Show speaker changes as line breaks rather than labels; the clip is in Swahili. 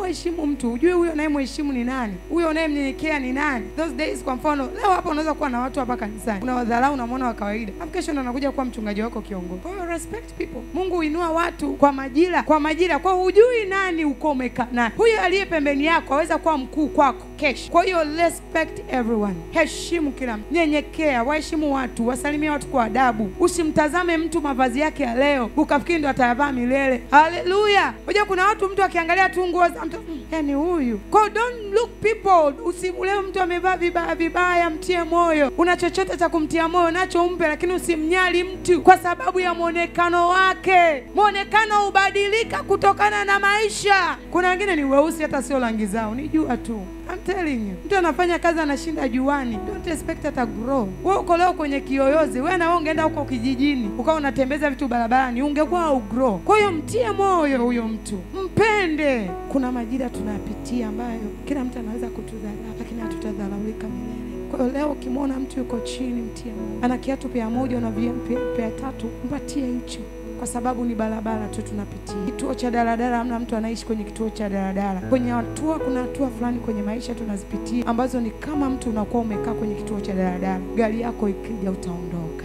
Unapoheshimu mtu, ujue huyo unayemheshimu ni nani, huyo unayemnyenyekea ni nani. Those days, kwa mfano leo hapa unaweza kuwa na watu hapa kanisani unawadharau, unamwona wa kawaida, hapo kesho ndo anakuja kuwa mchungaji wako kiongozi. Kwa hiyo respect people. Mungu huinua watu kwa majira, kwa hujui nani uko umekaa naye. Huyo aliye pembeni yako aweza kuwa mkuu kwako kesho. Kwa hiyo respect everyone. Heshimu kila mtu, nyenyekea, waheshimu watu, wasalimie watu kwa adabu. Usimtazame mtu mavazi yake ya leo ukafikiri ndo atayavaa milele. Haleluya. Unajua kuna watu mtu akiangalia tu nguo za mtu, yani huyu. Kwa don't look people. Usimleo mtu amevaa vibaya, mtie moyo. Una chochote cha kumtia moyo nacho umpe, lakini usimnyali mtu kwa sababu ya muonekano wake. Muonekano ubadilika kutokana na maisha. Kuna wengine ni weusi hata sio rangi zao, ni jua tu. I'm telling you. Mtu anafanya kazi anashinda juani, don't expect ata grow. Wewe uko leo kwenye kiyoyozi, wewe na wewe ungeenda huko kijijini, ukawa unatembeza vitu barabarani, ungekuwa au grow. Kwa hiyo mtie moyo huyo mtu. Mpende. Kuna majira tunapitia ambayo kila mtu anaweza kutudharau, lakini hatutadharaulika milele. Kwa hiyo leo ukimwona mtu yuko chini, mtie moyo. Ana kiatu pea moja na pea tatu, mpatie hicho. Kwa sababu ni barabara tu tunapitia. Kituo cha daladala, hamna mtu anaishi kwenye kituo cha daladala. Kwenye hatua, kuna hatua fulani kwenye maisha tunazipitia ambazo ni kama mtu unakuwa umekaa kwenye kituo cha daladala. Gari yako ikija utaondoka.